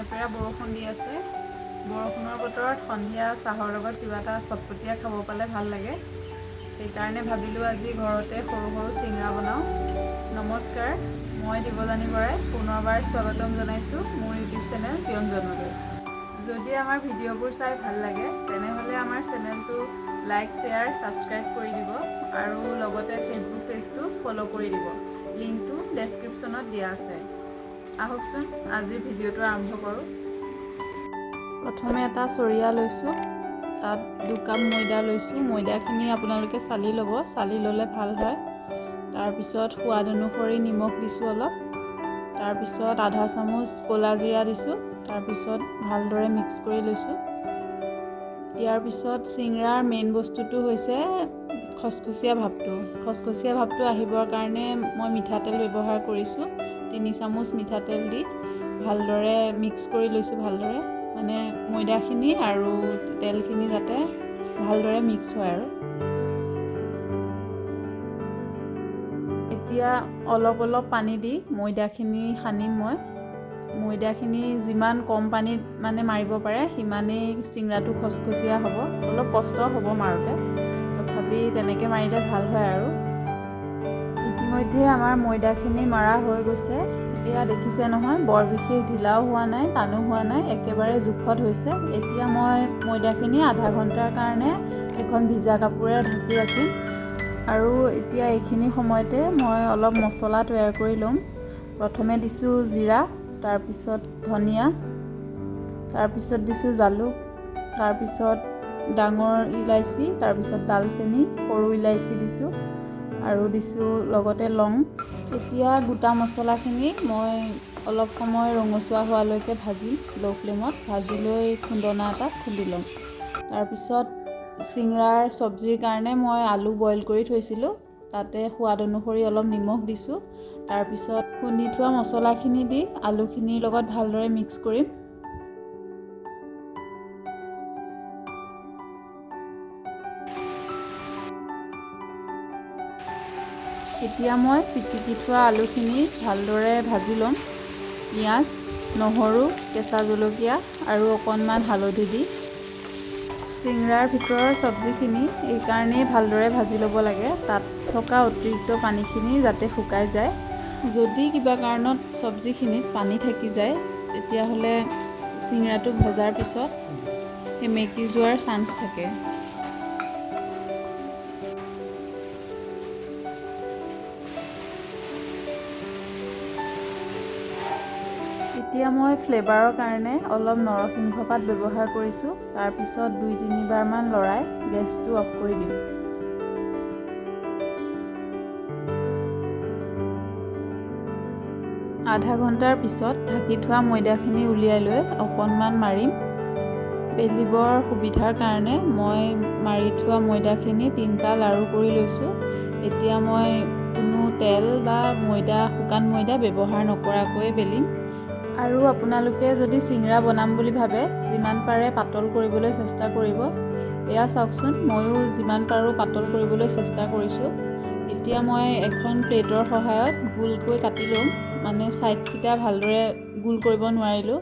নেপেৰা বৰষুণ দি আছে। বৰষুণৰ বতৰত সন্ধিয়া চাহৰ লগত কিবা এটা চটপটীয়া খাব পালে ভাল লাগে। সেইকাৰণে ভাবিলোঁ আজি ঘৰতে সৰু সৰু চিংৰা বনাওঁ। নমস্কাৰ, মই দিৱজানী বৰাই পুনৰবাৰ স্বাগতম জনাইছোঁ মোৰ ইউটিউব চেনেল ব্যঞ্জনলৈ। যদি আমাৰ ভিডিঅ'বোৰ চাই ভাল লাগে তেনেহ'লে আমাৰ চেনেলটো লাইক, শ্বেয়াৰ, ছাবস্ক্ৰাইব কৰি দিব আৰু লগতে ফেচবুক পেজটো ফ'ল' কৰি দিব। লিংকটো ডেছক্ৰিপশ্যনত দিয়া আছে। আহকচোন আজিৰ ভিডিঅ'টো আৰম্ভ কৰোঁ। প্ৰথমে এটা চৰিয়া লৈছোঁ, তাত 2 কাপ ময়দা লৈছোঁ। ময়দাখিনি আপোনালোকে চালি ল'ব, চালি ল'লে ভাল হয়। তাৰপিছত সোৱাদ অনুসৰি নিমখ দিছোঁ অলপ, তাৰপিছত আধা চামুচ ক'লা জিৰা দিছোঁ, তাৰপিছত ভালদৰে মিক্স কৰি লৈছোঁ। ইয়াৰ পিছত চিংৰাৰ মেইন বস্তুটো হৈছে খচখচীয়া ভাৱটো। খচখচীয়া ভাৱটো আহিবৰ কাৰণে মই মিঠাতেল ব্যৱহাৰ কৰিছোঁ। 3 চামুচ মিঠাতেল দি ভালদৰে মিক্স কৰি লৈছোঁ। ভালদৰে মানে ময়দাখিনি আৰু তেলখিনি যাতে ভালদৰে মিক্স হয় আৰু। এতিয়া অলপ অলপ পানী দি ময়দাখিনি সানিম মই। ময়দাখিনি যিমান কম পানীত মানে মাৰিব পাৰে সিমানেই চিংৰাটো খচখচীয়া হ'ব। অলপ কষ্ট হ'ব মাৰোঁতে, তথাপি তেনেকৈ মাৰিলে ভাল হয় আৰু। ইতিমধ্যে আমাৰ ময়দাখিনি মাৰা হৈ গৈছে। এয়া দেখিছে নহয়, বৰ বিশেষ ঢিলাও হোৱা নাই, টানো হোৱা নাই, একেবাৰে জোখত হৈছে। এতিয়া মই ময়দাখিনি আধা ঘণ্টাৰ কাৰণে এখন ভিজা কাপোৰে ঢাকি ৰাখিম। আৰু এতিয়া এইখিনি সময়তে মই অলপ মছলা তৈয়াৰ কৰি ল'ম। প্ৰথমে দিছোঁ জিৰা, তাৰপিছত ধনিয়া, তাৰপিছত দিছোঁ জালুক, তাৰপিছত ডাঙৰ ইলাচি, তাৰপিছত ডালচেনি, সৰু ইলাচি দিছোঁ আৰু দিছোঁ লগতে লং। এতিয়া গোটা মছলাখিনি মই অলপ সময় ৰঙচুৱা হোৱালৈকে ভাজিম ল' ফ্লেমত। ভাজি লৈ খুন্দনা এটাত খুন্দি ল'ম। তাৰপিছত চিংৰাৰ চব্জিৰ কাৰণে মই আলু বইল কৰি থৈছিলোঁ, তাতে সোৱাদ অনুসৰি অলপ নিমখ দিছোঁ। তাৰপিছত খুন্দি থোৱা মছলাখিনি দি আলুখিনিৰ লগত ভালদৰে মিক্স কৰিম। এতিয়া মই পিটিকি থোৱা আলুখিনি ভালদৰে ভাজি ল'ম। পিঁয়াজ, নহৰু, কেঁচা জলকীয়া আৰু অকণমান হালধি দি। চিংৰাৰ ভিতৰৰ চব্জিখিনি এইকাৰণেই ভালদৰে ভাজি ল'ব লাগে, তাত থকা অতিৰিক্ত পানীখিনি যাতে শুকাই যায়। যদি কিবা কাৰণত চব্জিখিনিত পানী থাকি যায় তেতিয়াহ'লে চিংৰাটো ভজাৰ পিছত সেমেকি যোৱাৰ চান্স থাকে। এতিয়া মই ফ্লেভাৰৰ কাৰণে অলপ নৰসিংহ পাত ব্যৱহাৰ কৰিছোঁ। তাৰপিছত 2-3 বাৰমান লৰাই গেছটো অফ কৰি দিম। আধা ঘণ্টাৰ পিছত ঢাকি থোৱা ময়দাখিনি উলিয়াই লৈ অকণমান মাৰিম। বেলিবৰ সুবিধাৰ কাৰণে মই মাৰি থোৱা ময়দাখিনি 3টা লাড়ু কৰি লৈছোঁ। এতিয়া মই কোনো তেল বা শুকান ময়দা ব্যৱহাৰ নকৰাকৈয়ে বেলিম। আৰু আপোনালোকে যদি চিংৰা বনাম বুলি ভাবে যিমান পাৰে পাতল কৰিবলৈ চেষ্টা কৰিব। এয়া চাওকচোন, ময়ো যিমান পাৰোঁ পাতল কৰিবলৈ চেষ্টা কৰিছোঁ। এতিয়া মই এখন প্লেটৰ সহায়ত গোলকৈ কাটি ল'ম। মানে ছাইডকেইটা ভালদৰে গোল কৰিব নোৱাৰিলোঁ,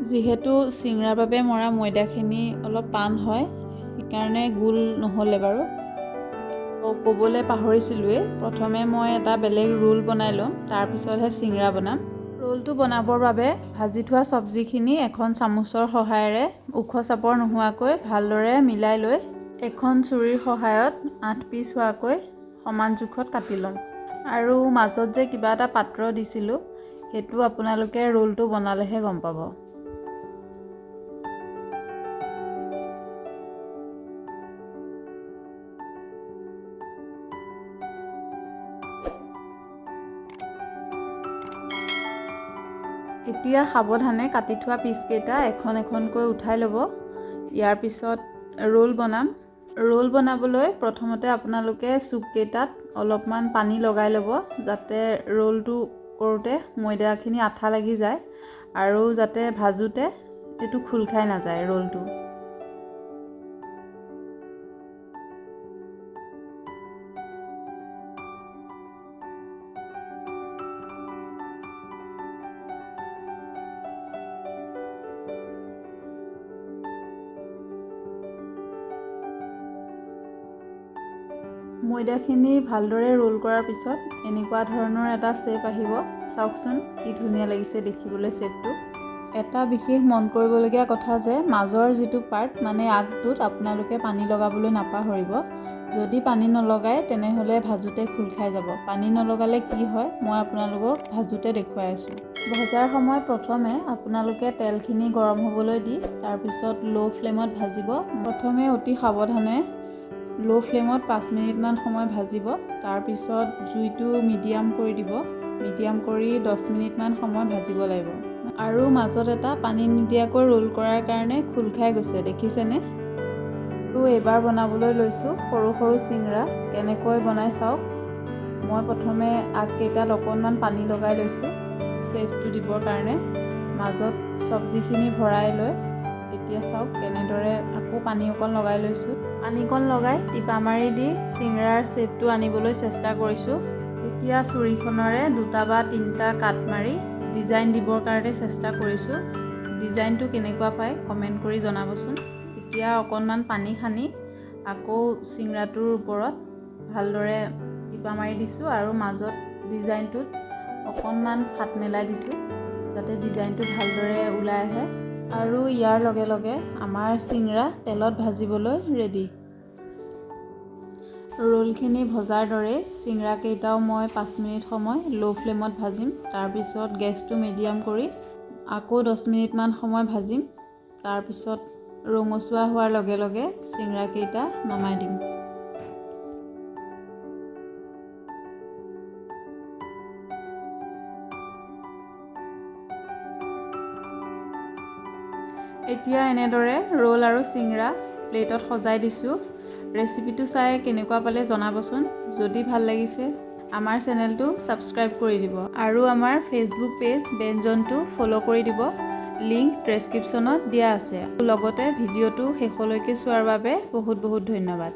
যিহেতু চিংৰাৰ বাবে মৰা ময়দাখিনি অলপ টান হয়, সেইকাৰণে গোল নহ'লে বাৰু। ক'বলৈ পাহৰিছিলোঁৱেই, প্ৰথমে মই এটা বেলেগ ৰোল বনাই ল'ম, তাৰপিছতহে চিংৰা বনাম। ৰোলটো বনাবৰ বাবে ভাজি থোৱা চব্জিখিনি এখন চামুচৰ সহায়েৰে ওখ চাপৰ নোহোৱাকৈ ভালদৰে মিলাই লৈ এখন ছুৰীৰ সহায়ত 8 পিচ হোৱাকৈ সমান জোখত কাটি ল'ম। আৰু মাজত যে কিবা এটা পাত্ৰ দিছিলোঁ, সেইটো আপোনালোকে ৰোলটো বনালেহে গম পাব। এতিয়া সাৱধানে কাটি থোৱা পিচকেইটা এখন এখনকৈ উঠাই ল'ব। ইয়াৰ পিছত ৰোল বনাম। ৰোল বনাবলৈ প্ৰথমতে আপোনালোকে চুককেইটাত অলপমান পানী লগাই ল'ব, যাতে ৰোলটো কৰোঁতে ময়দাখিনি আঠা লাগি যায় আৰু যাতে ভাজোঁতে এইটো খোল খাই নাযায় ৰোলটো। ময়দাখিনি ভালদৰে ৰোল কৰাৰ পিছত এনেকুৱা ধৰণৰ এটা শ্বেপ আহিব। চাওকচোন কি ধুনীয়া লাগিছে দেখিবলৈ শ্বেপটো। এটা বিশেষ মন কৰিবলগীয়া কথা যে মাজৰ যিটো পাৰ্ট মানে আগটোত আপোনালোকে পানী লগাবলৈ নাপাহৰিব। যদি পানী নলগায় তেনেহ'লে ভাজোতে খোল খাই যাব। পানী নলগালে কি হয় মই আপোনালোকক ভাজোতে দেখুৱাই আছোঁ। ভজাৰ সময় প্ৰথমে আপোনালোকে তেলখিনি গৰম হ'বলৈ দি তাৰপিছত ল' ফ্লেমত ভাজিব। প্ৰথমে অতি সাৱধানে ল' ফ্লেমত 5 মিনিটমান সময় ভাজিব। তাৰপিছত জুইটো মিডিয়াম কৰি দিব। মিডিয়াম কৰি 10 মিনিটমান সময় ভাজিব লাগিব। আৰু মাজত এটা পানী নিদিয়াকৈ ৰোল কৰাৰ কাৰণে খোল খাই গৈছে, দেখিছেনে? আৰু এইবাৰ বনাবলৈ লৈছোঁ সৰু সৰু চিংৰা। কেনেকৈ বনাই চাওক। মই প্ৰথমে আগকেইটাত অকণমান পানী লগাই লৈছোঁ শ্বেপটো দিবৰ কাৰণে। মাজত চব্জিখিনি ভৰাই লৈ এতিয়া চাওক কেনেদৰে আকৌ পানী অকণ লগাই লৈছোঁ। পানীকণ লগাই টিপা মাৰি দি চিংৰাৰ শ্বেপটো আনিবলৈ চেষ্টা কৰিছোঁ। এতিয়া চুৰিখনেৰে 2টা বা 3টা কাট মাৰি ডিজাইন দিবৰ কাৰণে চেষ্টা কৰিছোঁ। ডিজাইনটো কেনেকুৱা পায় কমেণ্ট কৰি জনাবচোন। এতিয়া অকণমান পানী সানি আকৌ চিংৰাটোৰ ওপৰত ভালদৰে টিপা মাৰি দিছোঁ আৰু মাজত ডিজাইনটোত অকণমান ফাট মেলাই দিছোঁ যাতে ডিজাইনটো ভালদৰে ওলাই আহে। আৰু ইয়াৰ লগে লগে আমাৰ চিংৰা তেলত ভাজিবলৈ ৰেডি। ৰোলখিনি ভজাৰ দৰে চিংৰাকেইটাও মই 5 মিনিট সময় ল' ফ্লেমত ভাজিম। তাৰপিছত গেছটো মিডিয়াম কৰি আকৌ 10 মিনিটমান সময় ভাজিম। তাৰপিছত ৰঙচুৱা হোৱাৰ লগে লগে চিংৰাকেইটা নমাই দিম। এতিয়া এনেদৰে ৰোল আৰু চিংৰা প্লেটত সজাই দিছোঁ। ৰেচিপিটো চাই কেনেকুৱা পালে জনাবচোন। যদি ভাল লাগিছে আমাৰ চেনেলটো ছাবস্ক্ৰাইব কৰি দিব আৰু আমাৰ ফেচবুক পেজ ব্যঞ্জনটো ফ'ল' কৰি দিব। লিংক ডেছক্ৰিপশ্যনত দিয়া আছে। লগতে ভিডিঅ'টো শেষলৈকে চোৱাৰ বাবে বহুত বহুত ধন্যবাদ।